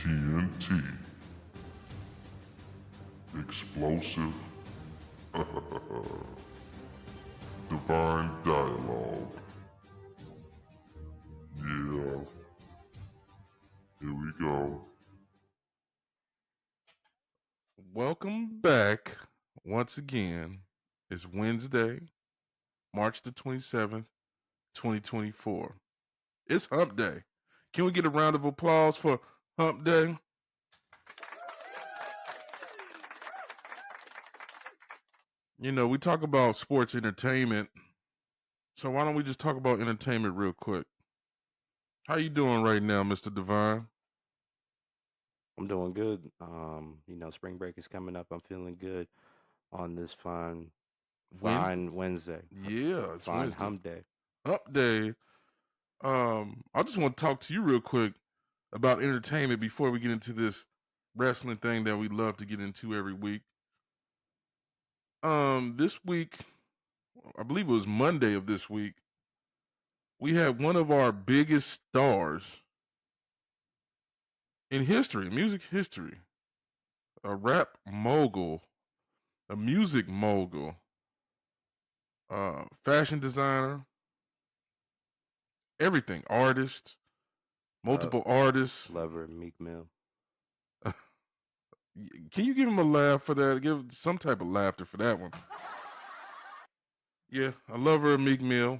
TNT. Explosive. Divine dialogue. Yeah. Here we go. Welcome back once again. It's Wednesday, March the 27th, 2024. It's Hump Day. Can we get a round of applause for Hump Day? You know, we talk about sports entertainment, so why don't we just talk about entertainment real quick? How you doing right now, Mr. Divine? I'm doing good. Spring break is coming up. I'm feeling good on this Wednesday? fine Wednesday, Yeah, it's fine Wednesday. hump day. Hump Day. I just want to talk to you real quick about entertainment before we get into this wrestling thing that we love to get into every week. This week, I believe it was Monday of this week, we had one of our biggest stars in history, music history, a rap mogul, a music mogul, fashion designer, everything, artist, Love, multiple artists. Lover, Meek Mill. Can you give him a laugh for that? Give some type of laughter for that one. Yeah, I love her, Meek Mill.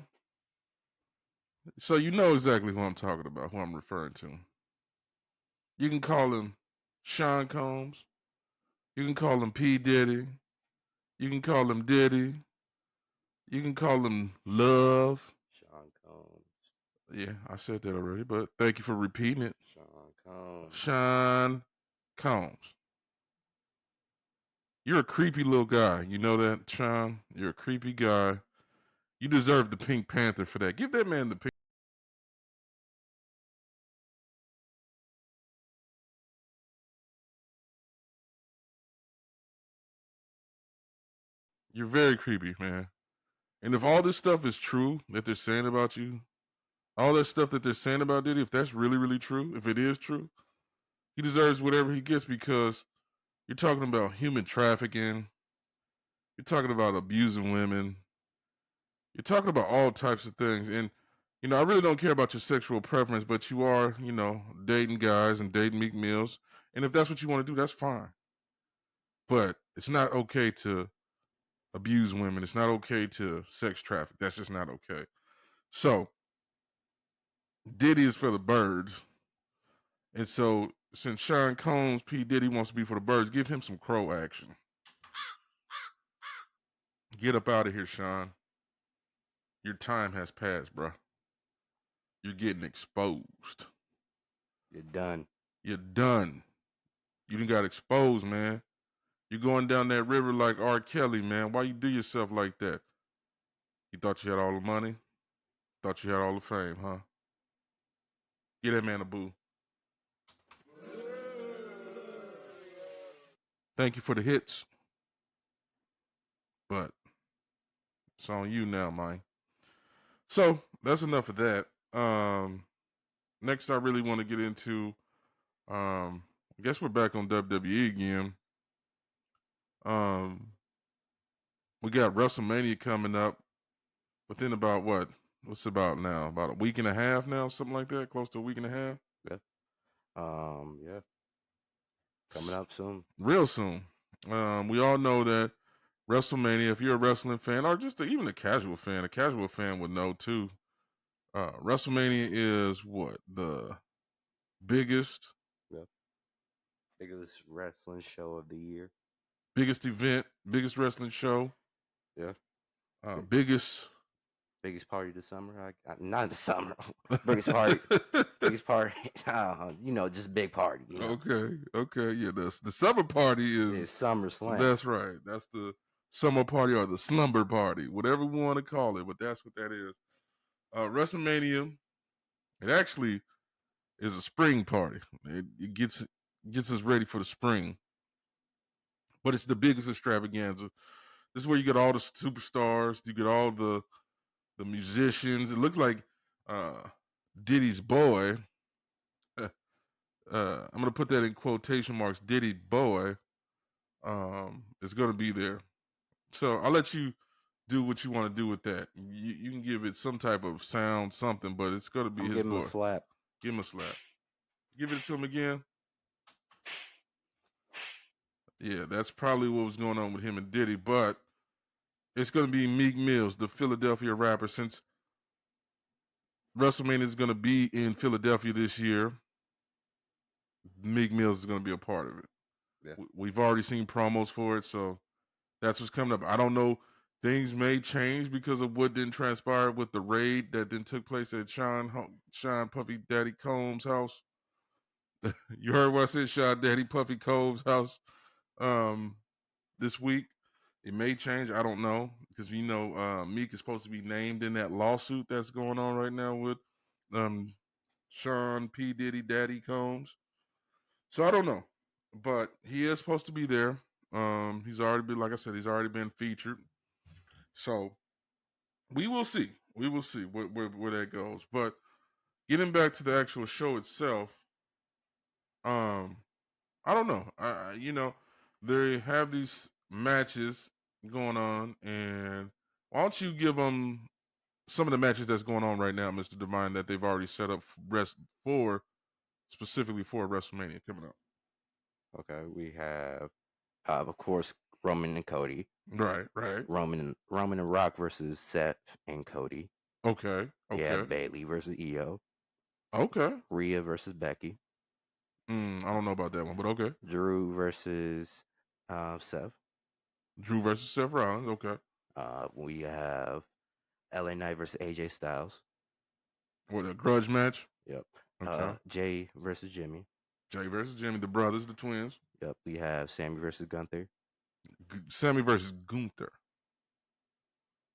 So you know exactly who I'm talking about, who I'm referring to. You can call him Sean Combs. You can call him P. Diddy. You can call him Diddy. You can call him Love. Sean Combs. Yeah, I said that already, but thank you for repeating it. Sean Combs. Sean Combs. You're a creepy little guy. You know that, Sean? You're a creepy guy. You deserve the Pink Panther for that. Give that man the pink. You're very creepy, man. And if all this stuff is true that they're saying about you, all that stuff that they're saying about Diddy, if that's really, really true, if it is true, he deserves whatever he gets because you're talking about human trafficking. You're talking about abusing women. You're talking about all types of things. And, I really don't care about your sexual preference, but you are, dating guys and dating Meek Mills. And if that's what you want to do, that's fine. But it's not okay to abuse women. It's not okay to sex traffic. That's just not okay. So, Diddy is for the birds. And so, since Sean Combs, P. Diddy wants to be for the birds, give him some crow action. Get up out of here, Sean. Your time has passed, bruh. You're getting exposed. You're done. You're done. You done got exposed, man. You're going down that river like R. Kelly, man. Why you do yourself like that? You thought you had all the money? Thought you had all the fame, huh? Get that man a boo. Thank you for the hits, but it's on you now, man. So that's enough of that. Next, I really want to get into. I guess we're back on WWE again. Um, we got WrestleMania coming up within about what? What's it about now? About a week and a half now, something like that. Close to a week and a half. Yeah. Yeah. Coming up soon. Real soon. We all know that WrestleMania. If you're a wrestling fan, or just even a casual fan would know too. WrestleMania is what the biggest, Yeah. Biggest wrestling show of the year. biggest event, biggest wrestling show, Yeah. biggest. Biggest party of the summer. Not in the summer. biggest party. Biggest party. Just big party. Okay, yeah. The summer party is. It's Summer Slam. That's right. That's the summer party or the slumber party, whatever we want to call it. But that's what that is. WrestleMania. It actually is a spring party. It gets us ready for the spring. But it's the biggest extravaganza. This is where you get all the superstars. You get all the musicians. It looks like uh, Diddy's boy I'm gonna put that in quotation marks. Diddy boy, is gonna be there. So I'll let you do what you want to do with that. You can give it some type of sound, something, but it's gonna be I'm his giving him a boy. slap. Give him a slap. Give it to him again. Yeah, that's probably what was going on with him and Diddy, but it's gonna be Meek Mills, the Philadelphia rapper. Since WrestleMania is gonna be in Philadelphia this year, Meek Mills is gonna be a part of it. Yeah. We've already seen promos for it, so that's what's coming up. I don't know. Things may change because of what didn't transpire with the raid that then took place at Sean Puffy Daddy Combs' house. You heard what I said, Sean Daddy Puffy Combs' house um, this week. It may change. I don't know because Meek is supposed to be named in that lawsuit that's going on right now with um, Sean P Diddy Daddy Combs. So I don't know, but he is supposed to be there. He's already been, like I said, he's already been featured. So we will see. We will see where that goes. But getting back to the actual show itself, um, I don't know. They have these matches going on, and why don't you give them some of the matches that's going on right now, Mr. Divine, that they've already set up for specifically for WrestleMania coming up. Okay, we have, of course, Roman and Cody. Right. Roman and Rock versus Seth and Cody. Okay. Yeah, Bailey versus Io. Okay. Rhea versus Becky. I don't know about that one, but okay. Drew versus Seth. Drew versus Seth Rollins. Okay. We have LA Knight versus AJ Styles. What, a grudge match? Yep. Okay. Jay versus Jimmy. Jay versus Jimmy, the brothers, the twins. Yep. We have Sammy versus Gunther. Sammy versus Gunther.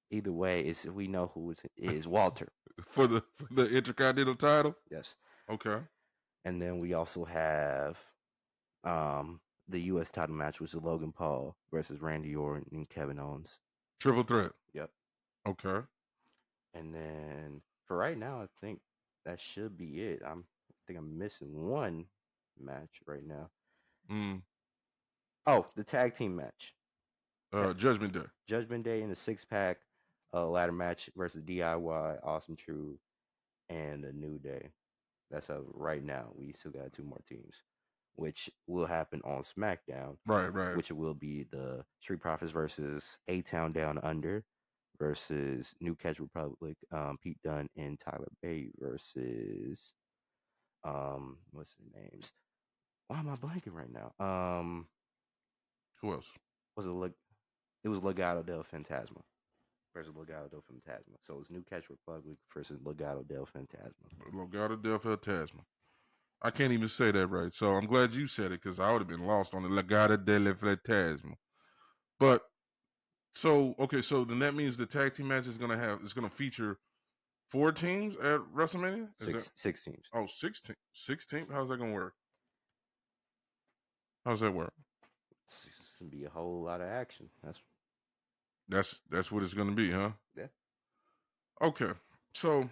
Either way, we know who it is. Walter. for the Intercontinental title? Yes. Okay. And then we also have the U.S. title match, which is Logan Paul versus Randy Orton and Kevin Owens. Triple threat. Yep. Okay. And then for right now, I think that should be it. I think I'm missing one match right now. Oh, the tag team match. Judgment Day. Judgment Day in the 6-pack ladder match versus DIY, Awesome Truth, and a New Day. That's right now. We still got 2 more teams, which will happen on SmackDown. Right. Which will be the Street Profits versus A-Town Down Under versus New Catch Republic, Pete Dunne and Tyler Bate versus what's their names? Why am I blanking right now? Who else? It was Legado del Fantasma versus Legado del Fantasma. So it's New Catch Republic versus Legado del Fantasma. Legado del Fantasma. I can't even say that right. So I'm glad you said it because I would have been lost on the Legado del Fantasma. But so then that means the tag team match is gonna feature 4 teams at WrestleMania? 6 teams. Oh, 16. 16? How's that gonna work? How's that work? It's gonna be a whole lot of action. That's what it's gonna be, huh? Yeah. Okay. So,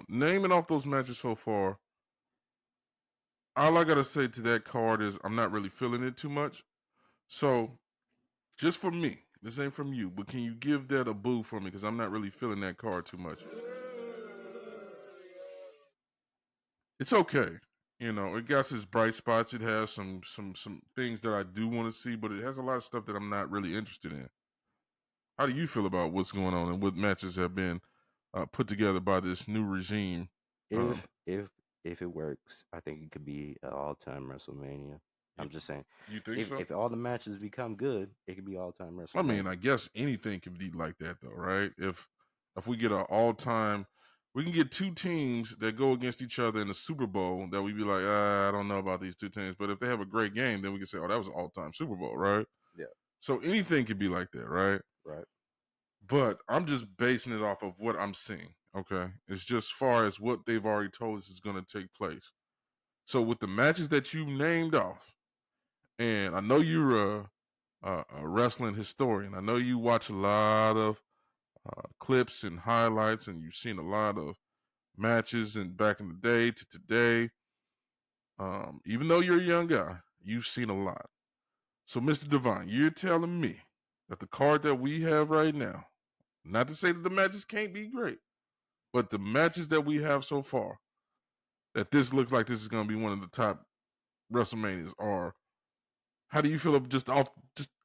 naming off those matches so far, all I gotta say to that card is I'm not really feeling it too much. So, just for me, this ain't from you, but can you give that a boo for me? Because I'm not really feeling that card too much. It's okay. It got its bright spots. It has some things that I do want to see, but it has a lot of stuff that I'm not really interested in. How do you feel about what's going on and what matches have been put together by this new regime? If it works, I think it could be an all-time WrestleMania. I'm just saying. You think so? If all the matches become good, it could be all-time WrestleMania. I mean, I guess anything can be like that, though, right? If we get an all-time, we can get 2 teams that go against each other in the Super Bowl that we'd be like, I don't know about these 2 teams. But if they have a great game, then we can say, oh, that was an all-time Super Bowl, right? Yeah. So anything could be like that, right? Right. But I'm just basing it off of what I'm seeing, okay? It's just far as what they've already told us is going to take place. So with the matches that you named off, and I know you're a wrestling historian. I know you watch a lot of clips and highlights, and you've seen a lot of matches and back in the day to today. Even though you're a young guy, you've seen a lot. So, Mr. Divine, you're telling me that the card that we have right now, not to say that the matches can't be great, but the matches that we have so far, that this looks like this is going to be one of the top WrestleManias. Or how do you feel just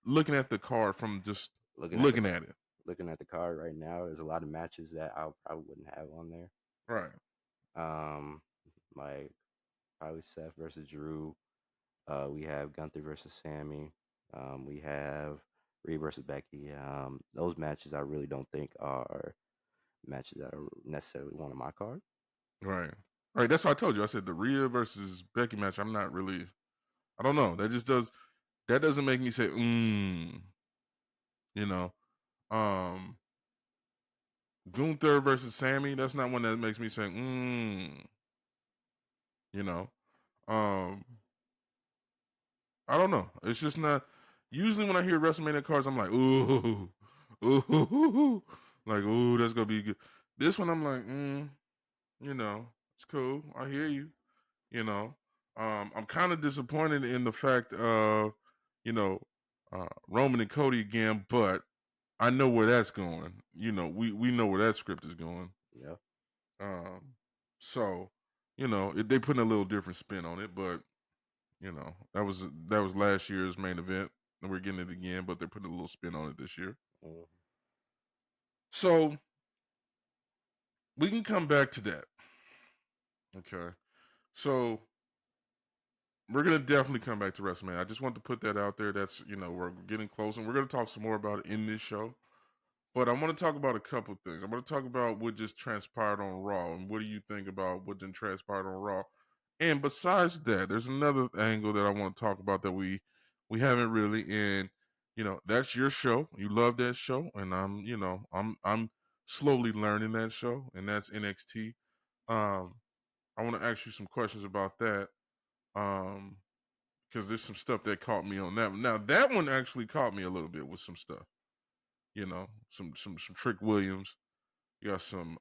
looking at the card from just looking at it? Looking at the card right now, there's a lot of matches that I probably wouldn't have on there. Right. Like probably Seth versus Drew. We have Gunther versus Sammy. We have Rhea versus Becky. Those matches I really don't think are matches that are necessarily one of my card. Right. That's what I told you. I said the Rhea versus Becky match. I'm not really. I don't know. That doesn't make me say, you know. Gunther versus Sammy. That's not one that makes me say, you know. I don't know. It's just not. Usually when I hear WrestleMania cards, I'm like, ooh, like, ooh, that's gonna be good. This one, I'm like, it's cool. I hear you. I'm kind of disappointed in the fact of, Roman and Cody again, but I know where that's going. We know where that script is going. Yeah. So, they put a little different spin on it, but that was last year's main event, and we're getting it again, but they're putting a little spin on it this year. Mm-hmm. So we can come back to that. Okay. So we're gonna definitely come back to WrestleMania. I just want to put that out there. That's we're getting close, and we're gonna talk some more about it in this show. But I want to talk about a couple things. I want to talk about what just transpired on Raw, and what do you think about what then transpired on Raw? And besides that, there's another angle that I want to talk about that we haven't really. And that's your show. You love that show, and I'm slowly learning that show, and that's NXT. I want to ask you some questions about that, because there's some stuff that caught me on that. Now that one actually caught me a little bit with some stuff. Some Trick Williams. You got some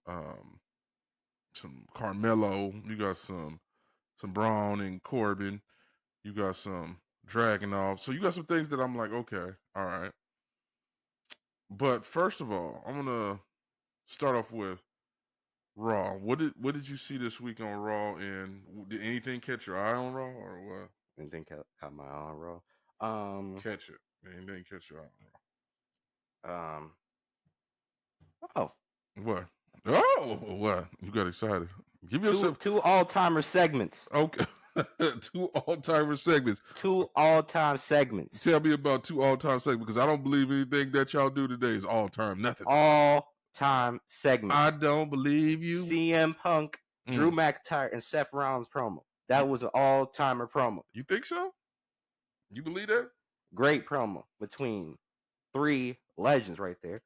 Carmelo. You got some Braun and Corbin. You got some Dragunov. So you got some things that I'm like, okay, all right. But first of all, I'm gonna start off with Raw. What did you see this week on Raw? And did anything catch your eye on Raw or what? Anything caught my eye on Raw? Catch it. Anything catch your eye on Raw? Oh. What? Oh, what? You got excited. Give yourself two all-timer segments. Okay. 2 all-timer segments. 2 all-time segments. Tell me about 2 all-time segments, because I don't believe anything that y'all do today is all-time. Nothing. All-time segments. I don't believe you. CM Punk, Drew McIntyre, and Seth Rollins promo. That was an all-timer promo. You think so? You believe that? Great promo between 3 legends right there.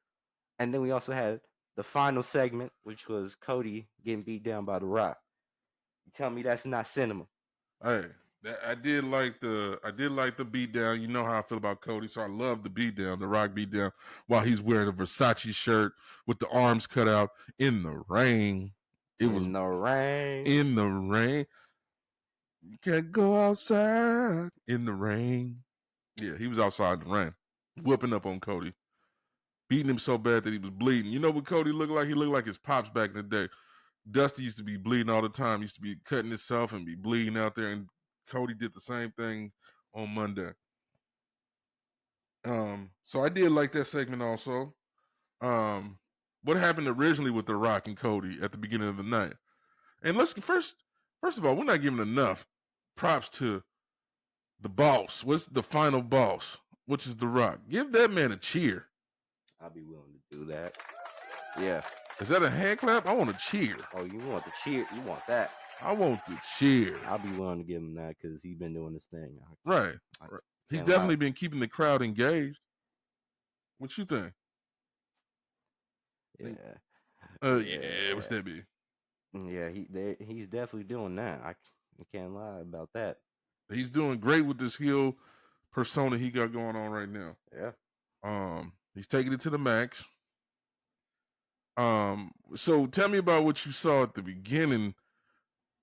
And then we also had the final segment, which was Cody getting beat down by The Rock. You tell me that's not cinema. Hey, I did like the beatdown. You know how I feel about Cody, so I love the beatdown, the Rock beatdown, while he's wearing a Versace shirt with the arms cut out in the rain. In the rain. In the rain. You can't go outside in the rain. Yeah, he was outside in the rain, whooping up on Cody, beating him so bad that he was bleeding. You know what Cody looked like? He looked like his pops back in the day. Dusty used to be bleeding all the time. He used to be cutting himself and be bleeding out there. And Cody did the same thing on Monday. So I did like that segment also. What happened originally with The Rock and Cody at the beginning of the night? And let's first of all, we're not giving enough props to the boss. What's the final boss? Which is The Rock. Give that man a cheer. I'll be willing to do that. Yeah. Is that a hand clap? I want a cheer. Oh, you want the cheer? You want that? I want the cheer. I'll be willing to give him that because he's been doing this thing. Right. He's definitely been keeping the crowd engaged. What you think? Yeah. Yeah. What's that be? Yeah, he's definitely doing that. I can't lie about that. He's doing great with this heel persona he got going on right now. Yeah. He's taking it to the max. So tell me about what you saw at the beginning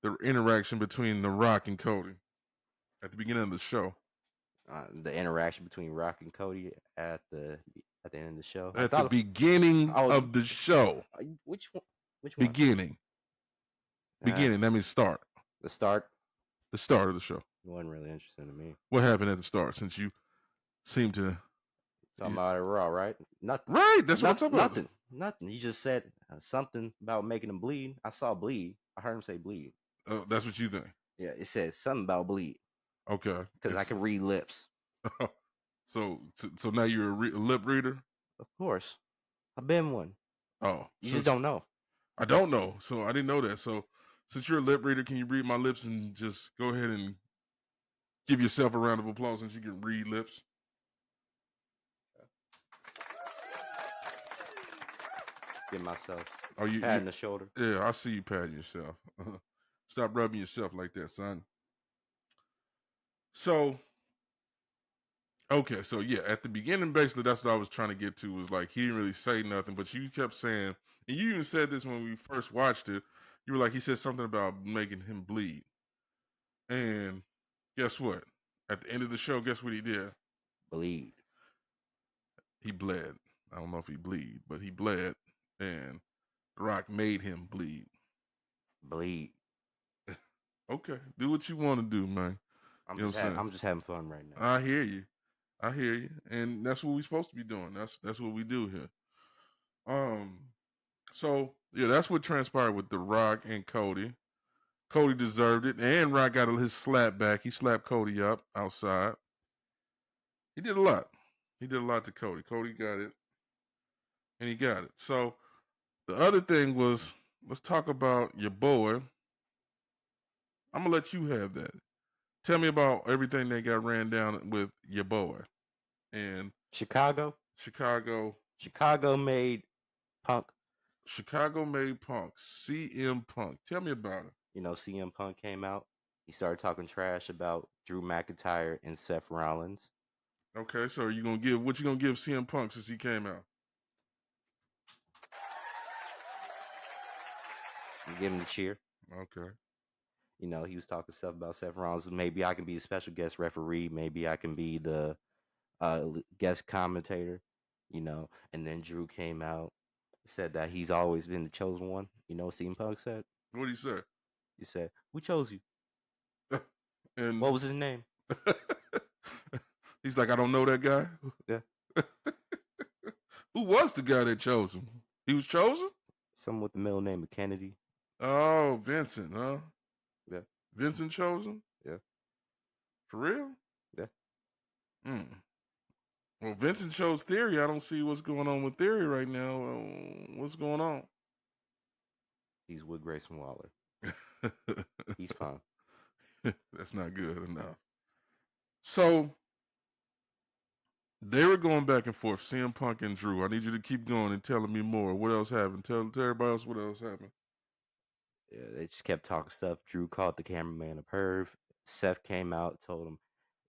the interaction between The Rock and Cody at the beginning of the show. The interaction between Rock and Cody at the end of the show. At the beginning of the show. Which one? Which one? Beginning. Beginning. That means start. The start. The start of the show. It wasn't really interesting to me. What happened at the start? Since you seem to talking about it Raw, right? Nothing. Right. That's what I'm talking about. Nothing. He just said something about making him bleed. I saw bleed. I heard him say bleed. Oh, that's what you think. Yeah, it says something about bleed. Okay. Because I can read lips. So now you're a lip reader? Of course. I've been one. Oh. You just don't know. I don't know. So I didn't know that. So since you're a lip reader, can you read my lips and just go ahead and give yourself a round of applause since you can read lips? Give myself patting the shoulder. Yeah, I see you patting yourself. Stop rubbing yourself like that, son. So, okay, so yeah, at the beginning, basically, that's what I was trying to get to, was like, he didn't really say nothing, but you kept saying, and you even said this when we first watched it, you were like, he said something about making him bleed. And guess what? At the end of the show, guess what he did? Bleed. He bled. I don't know if he bleed, but he bled, and The Rock made him bleed. Bleed. Okay, do what you want to do, man. I'm just having fun right now. I hear you, and that's what we're supposed to be doing. That's what we do here. So yeah, that's what transpired with The Rock and Cody. Cody deserved it, and Rock got his slap back. He slapped Cody up outside. He did a lot. He did a lot to Cody. Cody got it, and he got it. So the other thing was, let's talk about your boy. I'm gonna let you have that. Tell me about everything that got ran down with your boy. And Chicago made Punk. Chicago made Punk. CM Punk. Tell me about it. You know, CM Punk came out. He started talking trash about Drew McIntyre and Seth Rollins. Okay, so what you gonna give CM Punk since he came out? Give him the cheer. Okay. You know, he was talking stuff about Seth Rollins. Maybe I can be a special guest referee. Maybe I can be the guest commentator. You know, and then Drew came out, said that he's always been the chosen one. You know what CM Punk said? What did he say? He said, "We chose you." And what was his name? He's like, I don't know that guy. Yeah. Who was the guy that chose him? He was chosen? Someone with the middle name of Kennedy. Oh, Vincent, huh? Yeah. Vincent chose him? Yeah. For real? Yeah. Well, Vincent chose Theory. I don't see what's going on with Theory right now. What's going on? He's with Grayson Waller. He's fine. That's not good enough. So they were going back and forth, CM Punk and Drew. I need you to keep going and telling me more. What else happened? Tell everybody else what else happened. Yeah, they just kept talking stuff. Drew called the cameraman a perv. Seth came out, told him,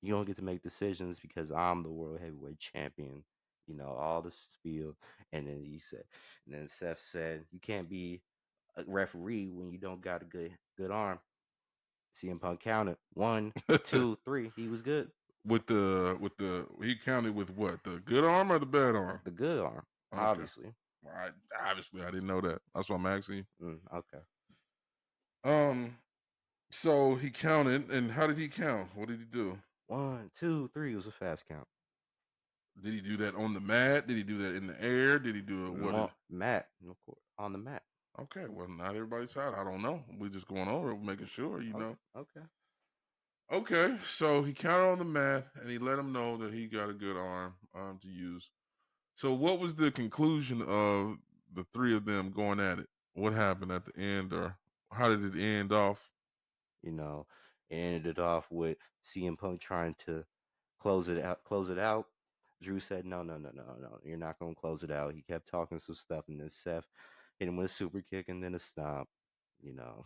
"You don't get to make decisions because I'm the world heavyweight champion." You know, all the spiel. And then Seth said, "You can't be a referee when you don't got a good arm." CM Punk counted 1, 2, 3. He was good. He counted with what? The good arm or the bad arm? The good arm, okay. Obviously. Obviously, I didn't know that. That's why I'm asking you. Okay. So he counted, and how did he count? What did he do? 1, 2, 3. It was a fast count. Did he do that on the mat? Did he do that in the air? Did he do it mat? Of course, on the mat. Okay, well, not everybody's side. I don't know. We're just going over it, making sure, you know. Okay, so he counted on the mat, and he let him know that he got a good arm to use. So what was the conclusion of the three of them going at it? What happened at the end, or how did it end off? You know, it ended off with CM Punk trying to close it out. Drew said, no, you're not going to close it out. He kept talking some stuff, and then Seth hit him with a super kick and then a stomp. You know,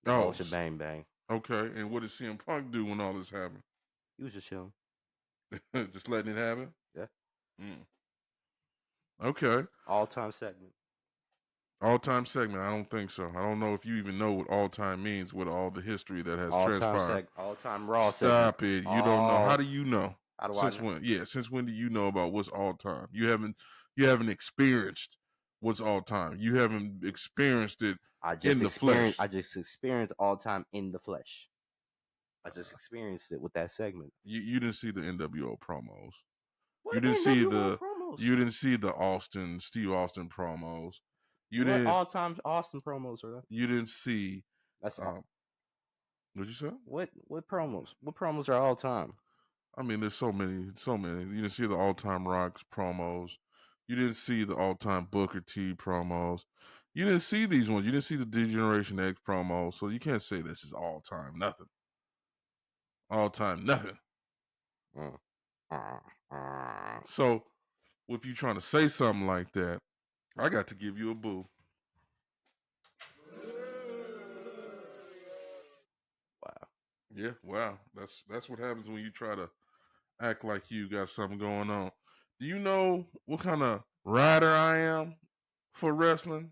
the whole shebang bang. Okay, and what did CM Punk do when all this happened? He was just chilling. Just letting it happen? Yeah. Okay. All-time segment. All-time segment? I don't think so. I don't know if you even know what all-time means with all the history that has All-time transpired. all-time Raw segment. Stop it. You don't know. How All. do you know? How do I Since know? when? Yeah, since when do you know about what's all-time? You haven't experienced what's all-time. You haven't experienced it in the flesh. I just experienced all-time in the flesh. I just experienced it with that segment. You didn't see the NWO promos. What You didn't see NWO promos? You didn't see the Steve Austin promos. What all-time Austin promos are that? You didn't see. That's What'd you say? What promos? What promos are all-time? I mean, there's so many. You didn't see the all-time Rocks promos. You didn't see the all-time Booker T promos. You didn't see these ones. You didn't see the D-Generation X promos. So you can't say this is all-time nothing. All-time nothing. So if you're trying to say something like that, I got to give you a boo. Wow. Yeah, wow. That's what happens when you try to act like you got something going on. Do you know what kind of rider I am for wrestling?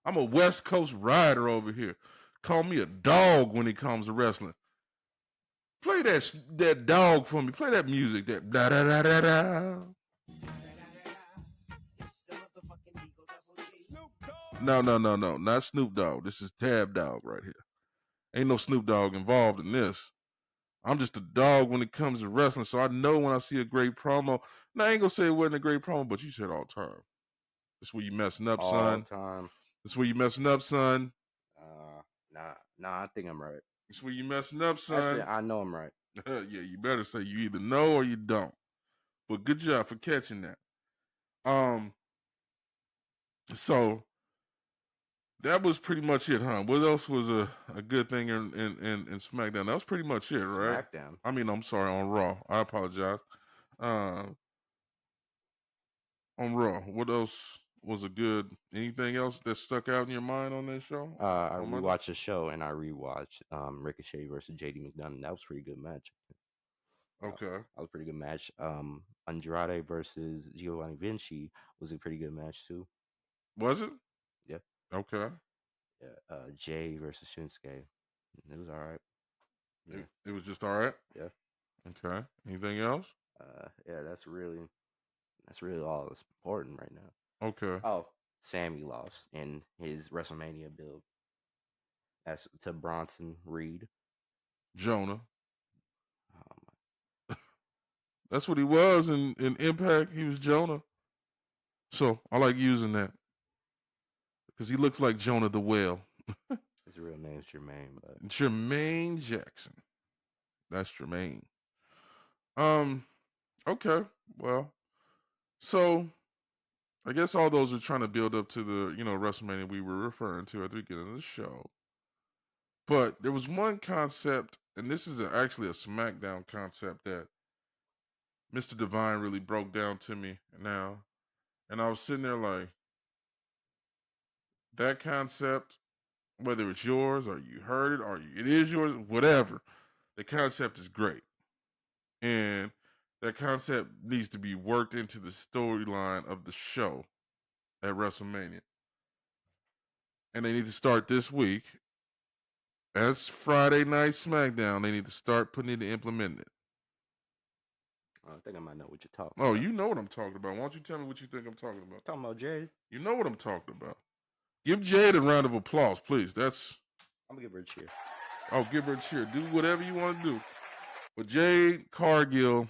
I'm a West Coast rider over here. Call me a dog when it comes to wrestling. Play that dog for me. Play that music. That da da da da da. No, not Snoop Dogg. This is Tab Dog right here. Ain't no Snoop Dogg involved in this. I'm just a dog when it comes to wrestling, so I know when I see a great promo. Now I ain't gonna say it wasn't a great promo, but you said all time. That's where you messing up, son. All time. That's where you messing up, son. Nah. I think I'm right. That's where you messing up, son. Actually, I know I'm right. Yeah, you better say you either know or you don't. But good job for catching that. So that was pretty much it, huh? What else was a good thing in SmackDown? That was pretty much it, right? SmackDown. I mean, I'm sorry, on Raw. I apologize. On Raw, what else was a good? Anything else that stuck out in your mind on that show? I rewatched the show and I rewatched Ricochet versus JD McDonough. That was a pretty good match. Okay. That was a pretty good match. Andrade versus Giovanni Vinci was a pretty good match too. Was it? Yeah. Okay. Yeah. Jay versus Shinsuke. It was all right. Yeah. It was just all right. Yeah. Okay. Anything else? Yeah. That's really all that's important right now. Okay. Oh, Sammy lost in his WrestleMania build. That's to Bronson Reed. Jonah. That's what he was in Impact. He was Jonah. So I like using that because he looks like Jonah the Whale. His real name is Jermaine, but Jermaine Jackson. That's Jermaine. Okay. Well, so I guess all those are trying to build up to the WrestleMania we were referring to at the beginning of the show. But there was one concept, and this is actually a SmackDown concept that Mr. Divine really broke down to me now. And I was sitting there like, that concept, whether it's yours or you heard it or it is yours, whatever, the concept is great. And that concept needs to be worked into the storyline of the show at WrestleMania. And they need to start this week. That's Friday Night SmackDown. They need to start putting it and implementing it. I think I might know what you're talking Oh, about. you know what I'm talking about. Why don't you tell me what you think I'm talking about? Talking about Jade. You know what I'm talking about. Give Jade a round of applause, please. I'm gonna give her a cheer. Oh, give her a cheer. Do whatever you want to do. But Jade Cargill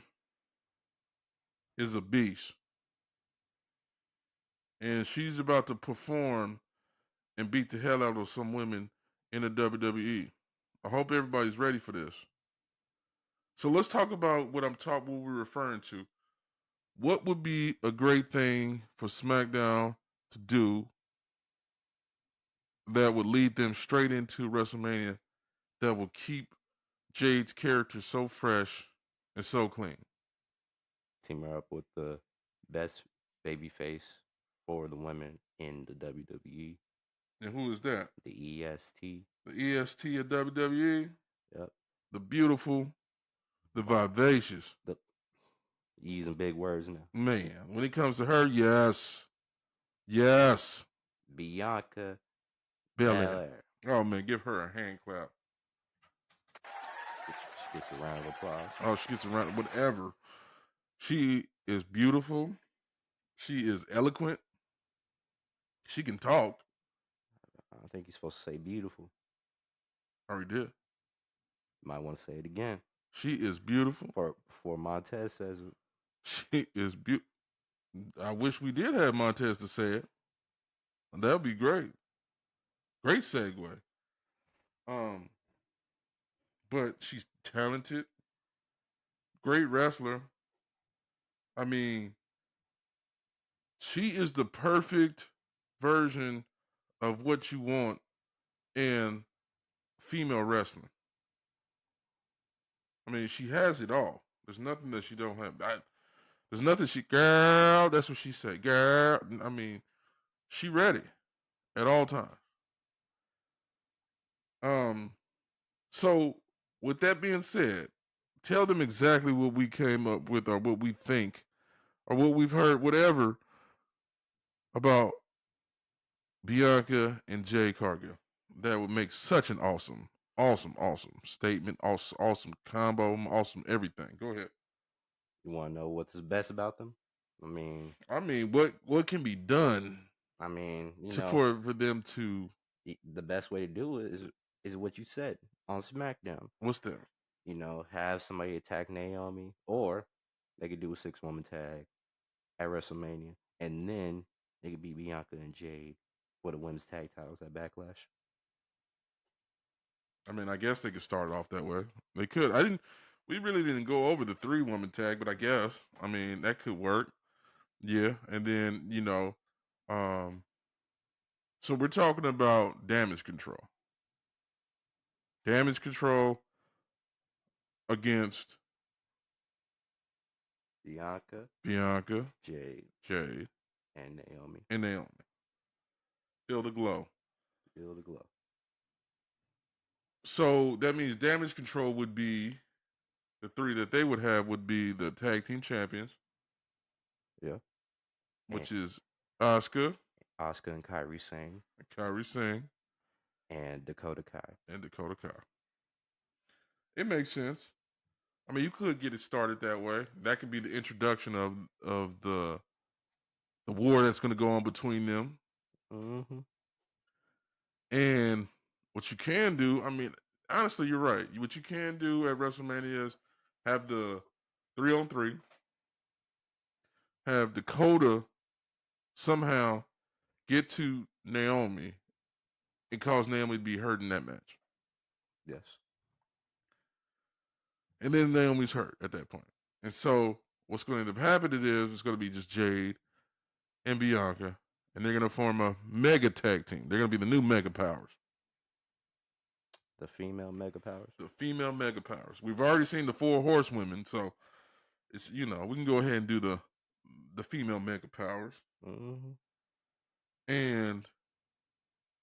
is a beast. And she's about to perform and beat the hell out of some women in the WWE. I hope everybody's ready for this. So let's talk about what we're referring to. What would be a great thing for SmackDown to do that would lead them straight into WrestleMania that will keep Jade's character so fresh and so clean? Team her up with the best babyface for the women in the WWE. And who is that? The EST. The EST of WWE? Yep. The beautiful, the vivacious. Using big words now. Man, when it comes to her, yes. Yes. Bianca Belair. Belair. Oh man, give her a hand clap. She gets a round of applause. Oh, she gets around whatever. She is beautiful. She is eloquent. She can talk. I think you're supposed to say beautiful. I already did. Might want to say it again. She is beautiful. Before Montez says it. She is beautiful. I wish we did have Montez to say it. That'd be great. Great segue. But she's talented, great wrestler. I mean, she is the perfect version of what you want in female wrestling. I mean, she has it all. There's nothing that she don't have. There's nothing she, girl, that's what she said. Girl, I mean, she ready at all times. So with that being said, tell them exactly what we came up with or what we think or what we've heard, whatever, about Bianca and Jay Cargill. That would make such an awesome statement, awesome combo, awesome everything. Go ahead. You want to know what's the best about them? I mean, what can be done for them to the best way to do it is what you said on SmackDown. what's that? Have somebody attack Naomi, or they could do a 6-woman tag at WrestleMania, and then they could beat Bianca and Jade for the women's tag titles at Backlash. I mean, I guess they could start it off that way. They could. We really didn't go over the 3-woman tag, but I guess. I mean, that could work. Yeah. And then, so we're talking about damage control. Damage control against Bianca, Jade, and Naomi. Feel the glow. Feel the glow. So that means damage control would be the 3 that they would have would be the tag team champions. Yeah. Which is Asuka and Kairi Sane. And Dakota Kai. It makes sense. I mean, you could get it started that way. That could be the introduction of the war that's going to go on between them. Mm-hmm. And what you can do, I mean, honestly, you're right. What you can do at WrestleMania is have the 3-on-3, have Dakota somehow get to Naomi and cause Naomi to be hurt in that match. Yes. And then Naomi's hurt at that point. And so what's going to end up happening is it's going to be just Jade and Bianca, and they're going to form a mega tag team. They're going to be the new Mega Powers. The female Mega Powers? The female Mega Powers. We've already seen the 4 horsewomen, so it's, we can go ahead and do the female Mega Powers. Mm-hmm. And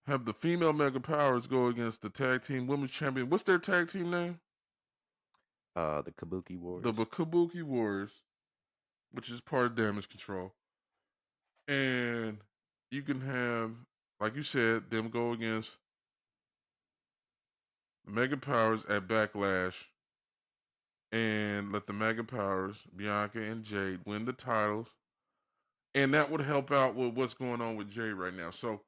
have the female Mega Powers go against the tag team women's champion. What's their tag team name? The Kabuki Warriors. The Kabuki Warriors, which is part of Damage Control. And you can have, like you said, them go against the Mega Powers at Backlash and let the Mega Powers, Bianca and Jade, win the titles. And that would help out with what's going on with Jade right now. So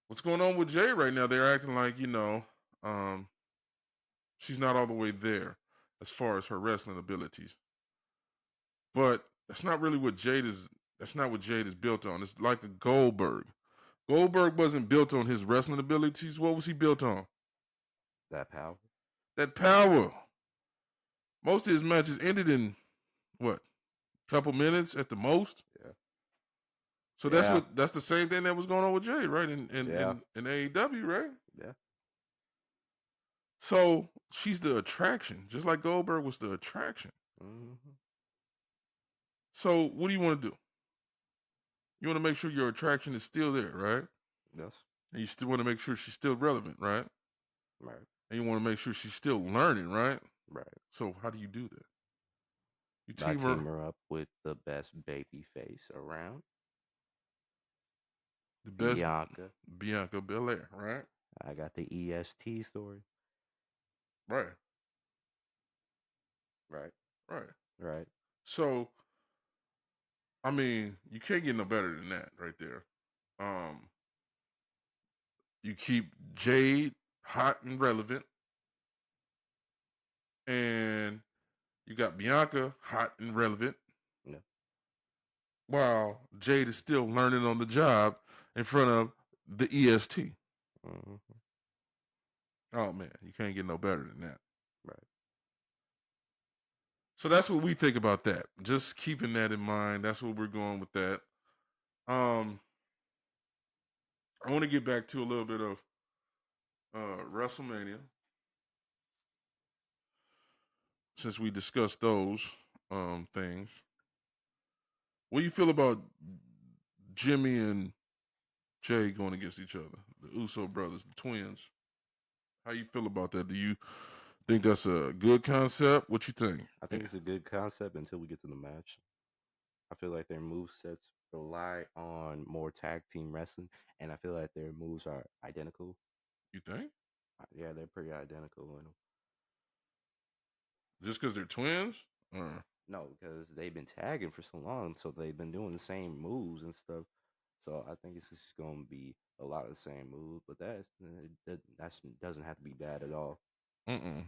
what's going on with Jade right now, they're acting like, she's not all the way there as far as her wrestling abilities. But that's not really what that's not what Jade is built on. It's like a Goldberg. Goldberg wasn't built on his wrestling abilities. What was he built on? That power. Most of his matches ended in what? Couple minutes at the most? Yeah. So that's the same thing that was going on with Jade, right? In AEW, right? Yeah. So she's the attraction, just like Goldberg was the attraction. Mm-hmm. So what do you want to do? You want to make sure your attraction is still there, right? Yes. And you still want to make sure she's still relevant, right? Right. And you want to make sure she's still learning, right? Right. So how do you do that? You team her up with the best baby face around. The best Bianca. Belair, right? I got the EST story. Right, Right. right. Right. So, I mean, you can't get no better than that right there. Um, you keep Jade hot and relevant, and you got Bianca hot and relevant, Yeah. while Jade is still learning on the job in front of the EST. Mm-hmm. Oh man, you can't get no better than that. Right. So that's what we think about that. Just keeping that in mind. That's what we're going with that. Um, I want to get back to a little bit of WrestleMania since we discussed those things. What do you feel about Jimmy and Jay going against each other? The Uso brothers, the twins. How you feel about that? Do you think that's a good concept? What you think? I think it's a good concept until we get to the match. I feel like their move sets rely on more tag team wrestling, and I feel like their moves are identical. You think? Yeah, they're pretty identical. Just because they're twins? Or No, because they've been tagging for so long, so they've been doing the same moves and stuff. So I think it's just going to be a lot of the same moves, but that doesn't have to be bad at all. mm-mm.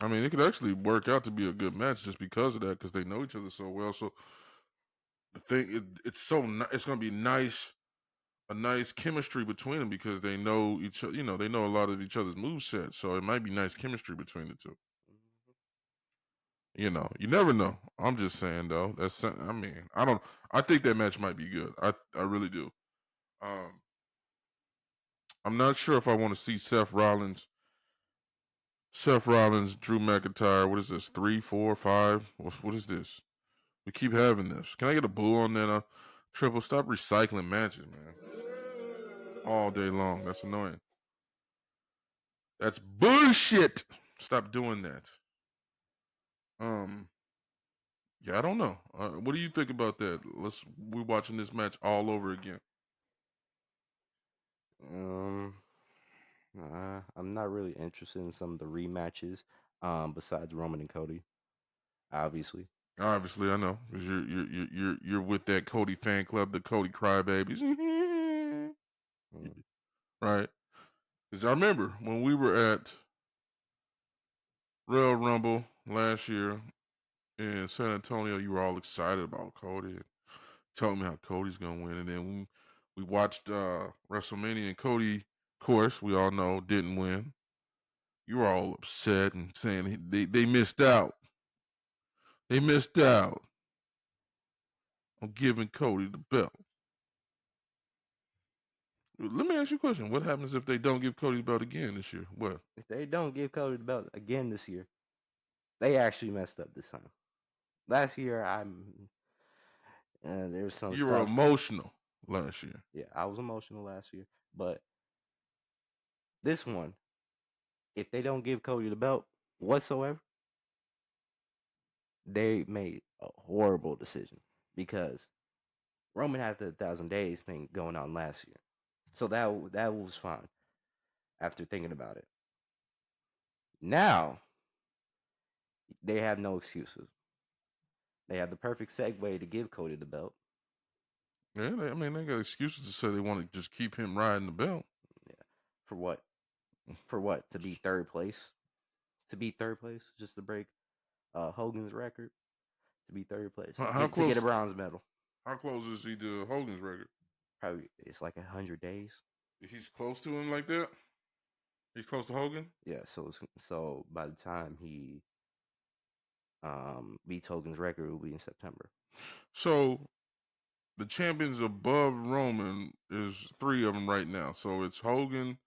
I mean, it could actually work out to be a good match just because of that, because they know each other so well. So the thing, it's it's going to be nice, a nice chemistry between them because they know each other. You know, they know a lot of each other's movesets, so it might be nice chemistry between the two. You know, you never know. I'm just saying though. I mean, I don't. I think that match might be good. I really do. Um, I'm not sure if I want to see Seth Rollins, Drew McIntyre. What is this? 3, 4, 5? What is this? We keep having this. Can I get a boo on that? Triple, stop recycling matches, man. All day long. That's annoying. That's bullshit. Stop doing that. Um, yeah, I don't know. What do you think about that? We're watching this match all over again. Um, I'm not really interested in some of the rematches. Besides Roman and Cody, obviously. Obviously, I know because you're with that Cody fan club, the Cody crybabies, Mm. right? Because I remember when we were at Royal Rumble last year in San Antonio, you were all excited about Cody, and telling me how Cody's gonna win, and then we watched WrestleMania, and Cody, of course, we all know didn't win. You were all upset and saying they missed out. They missed out on giving Cody the belt. Let me ask you a question. What happens if they don't give Cody the belt again this year? What? If they don't give Cody the belt again this year, they actually messed up this time. Last year, there's some You were stuff. emotional last year. Yeah, I was emotional last year, but this one, if they don't give Cody the belt whatsoever, they made a horrible decision because Roman had the 1,000 days thing going on last year, so that was fine. After thinking about it, now they have no excuses. They have the perfect segue to give Cody the belt. Yeah, I mean, they got excuses to say they want to just keep him riding the belt. Yeah, for what? For what? To be third place? To be third place? Just to break Hogan's record? To be third place? How To get close? a bronze medal? How close is he to Hogan's record? Probably it's like 100 days. He's close to him like that. He's close to Hogan. Yeah, so by the time he beats Hogan's record, it will be in September. So the champions above Roman is 3 of them right now. So it's Hogan,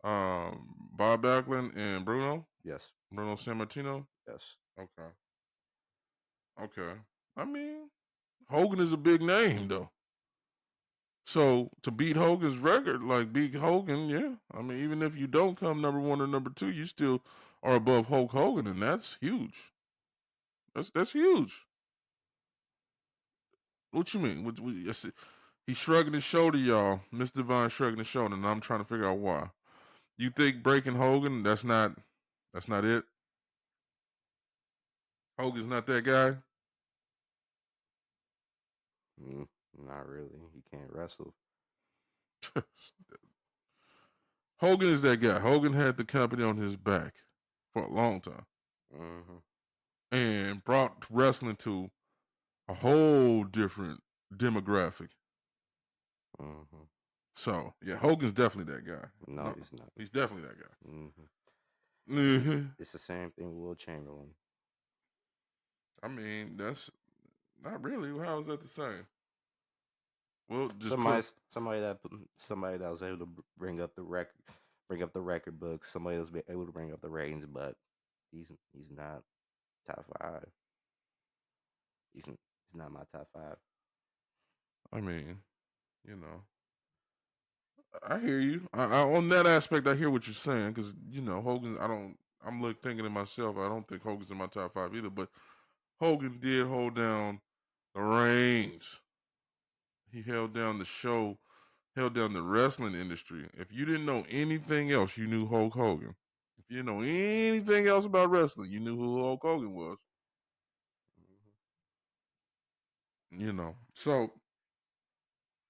Bob Backlund, and Bruno. Yes. Bruno Sammartino. Yes. Okay. Okay. I mean, Hogan is a big name though. So to beat Hogan's record, like beat Hogan, yeah. I mean, even if you don't come number 1 or number 2, you still are above Hulk Hogan, and that's huge. That's huge. What you mean? He's shrugging his shoulder, y'all. Mr. Divine shrugging his shoulder, and I'm trying to figure out why. You think breaking Hogan? That's not it. Hogan's not that guy. Not really. He can't wrestle. Hogan is that guy. Hogan had the company on his back for a long time and brought wrestling to a whole different demographic. So, yeah, Hogan's definitely that guy. No, he's not. He's definitely that guy. It's the same thing with Will Chamberlain. I mean, that's not really. How is that the same? Well, just somebody that was able to bring up the record books. Somebody was able to bring up the ratings, but he's not top 5. He's not my top 5. I mean, you know, I hear you. On that aspect, I hear what you're saying because Hogan. I'm thinking to myself. I don't think Hogan's in my top 5 either. But Hogan did hold down the reins. He held down the show, held down the wrestling industry. If you didn't know anything else, you knew Hulk Hogan. If you didn't know anything else about wrestling, you knew who Hulk Hogan was. So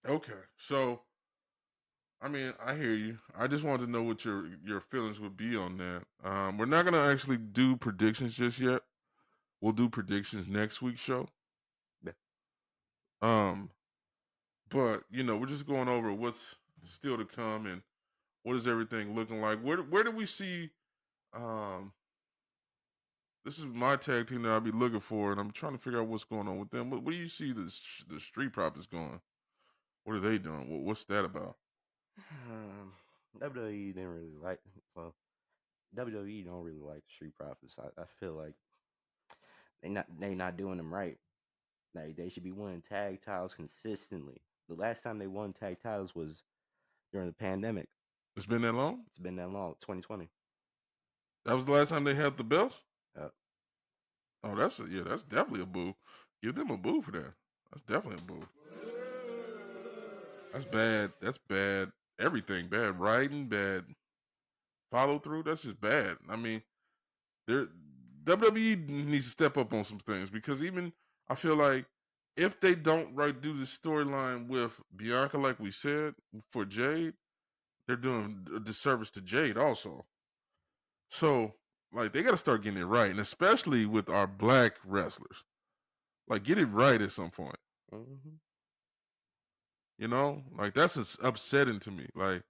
okay, so I mean, I hear you. I just wanted to know what your feelings would be on that. We're not gonna actually do predictions just yet. We'll do predictions next week's show. Yeah. But we're just going over what's still to come and what is everything looking like. Where do we see? This is my tag team that I'll be looking for, and I'm trying to figure out what's going on with them. What do you see the Street Profits going? What are they doing? What's that about? WWE didn't really like. Well, WWE don't really like the Street Profits. I feel like they not doing them right. Like they should be winning tag titles consistently. The last time they won tag titles was during the pandemic. It's been that long? It's been that long. 2020. That was the last time they had the belts? Yep. Oh, that's definitely a boo. Give them a boo for that. That's definitely a boo. That's bad. That's bad. Everything bad. Writing, bad follow through. That's just bad. I mean, WWE needs to step up on some things because even I feel like if they don't do the storyline with Bianca, like we said for Jade, they're doing a disservice to Jade also. So, like, they got to start getting it right, and especially with our black wrestlers, like, get it right at some point. Like that's upsetting to me. Like,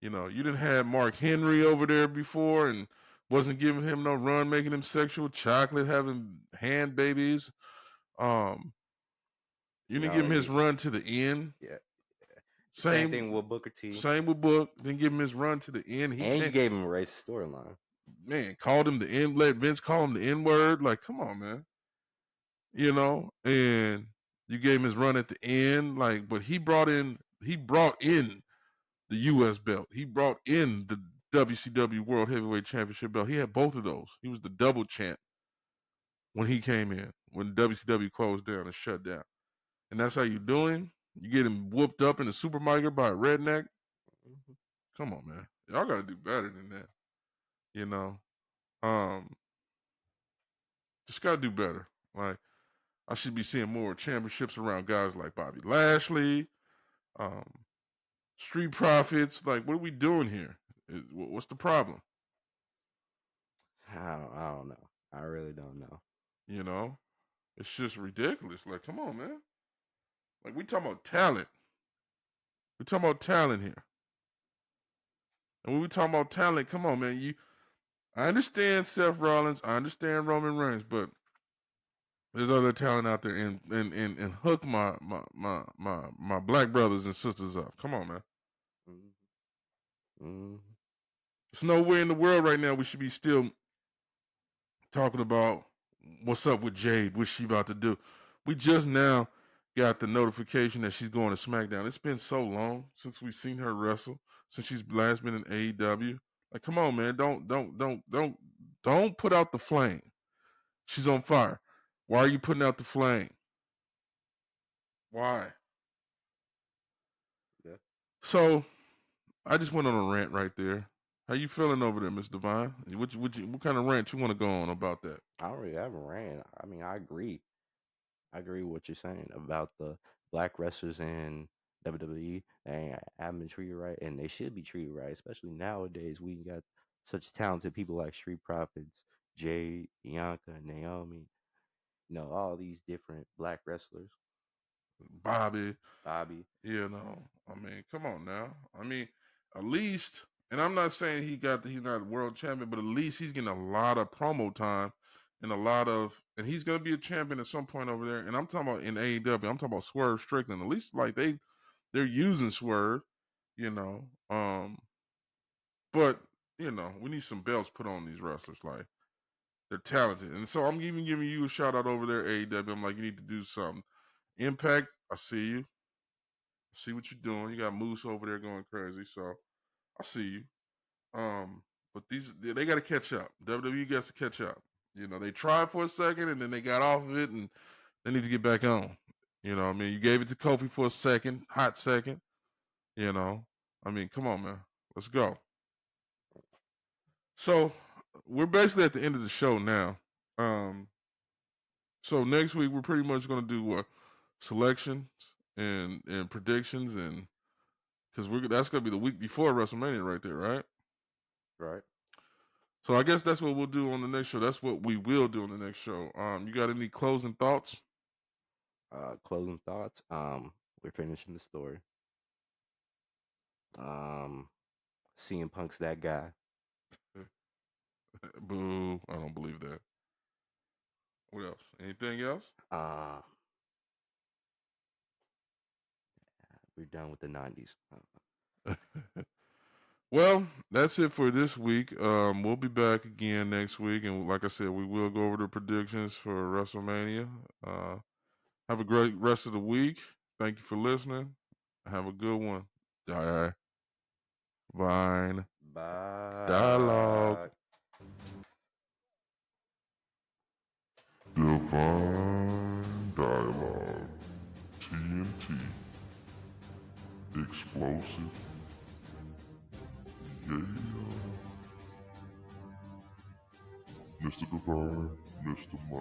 you didn't have Mark Henry over there before and wasn't giving him no run, making him sexual chocolate, having hand babies. You didn't give him his run to the end. Yeah. Same thing with Booker T. Same with Book. Didn't give him his run to the end. You gave him a racist storyline. Man, called him the N. Let Vince call him the N word. Like, come on, man. And you gave him his run at the end. Like, but he brought in the U.S. belt. He brought in the WCW World Heavyweight Championship belt. He had both of those. He was the double champ when he came in, when WCW closed down and shut down. And that's how you doing? You get him whooped up in the supermarket by a redneck? Come on, man. Y'all got to do better than that. Just got to do better. Like, I should be seeing more championships around guys like Bobby Lashley, Street Profits. Like, what are we doing here? What's the problem? I don't know. I really don't know. It's just ridiculous. Like, come on, man. Like, we talking about talent. We talking about talent here. And when we talking about talent, come on, man. I understand Seth Rollins. I understand Roman Reigns, but there's other talent out there, and hook my black brothers and sisters up. Come on, man. There's nowhere in the world right now we should be still talking about what's up with Jade, what she about to do. We just now got the notification that she's going to SmackDown. It's been so long since we've seen her wrestle, since she's last been in AEW. Like, come on, man. Don't put out the flame. She's on fire. Why are you putting out the flame? Why? So I just went on a rant right there. How you feeling over there, Miss Divine? What kind of rant you want to go on about that? I don't really have a rant. I mean, I agree. I agree with what you're saying about the black wrestlers in WWE. They haven't been treated right, and they should be treated right, especially nowadays. We got such talented people like Street Profits, Jade, Bianca, Naomi. All these different black wrestlers. Bobby, Bobby. I mean, come on now. I mean, at least, and I'm not saying he's not a world champion, but at least he's getting a lot of promo time and and he's gonna be a champion at some point over there. And I'm talking about in AEW. I'm talking about Swerve Strickland. At least like they're using Swerve, you know. But we need some belts put on these wrestlers. Like they're talented, and so I'm even giving you a shout out over there, AEW. I'm like, you need to do something. Impact, I see you. See what you're doing. You got Moose over there going crazy, so I see you. But they got to catch up. WWE gets to catch up. They tried for a second and then they got off of it, and they need to get back on. I mean, you gave it to Kofi for a second, hot second. I mean, come on, man, let's go. So we're basically at the end of the show now. So next week we're pretty much going to do what selections and predictions, and because that's going to be the week before WrestleMania right there, right? Right. So I guess that's what we'll do on the next show. That's what we will do on the next show. You got any closing thoughts? Closing thoughts. We're finishing the story. CM Punk's that guy. Boo! I don't believe that. What else? Anything else? We're done with the 90s. Well, that's it for this week. We'll be back again next week, and like I said, we will go over the predictions for WrestleMania. Have a great rest of the week. Thank you for listening. Have a good one. Divine Dialogue. Divine Dialogue. TNT. Explosive. Yeah. Mr. Divine, Mr. Mike.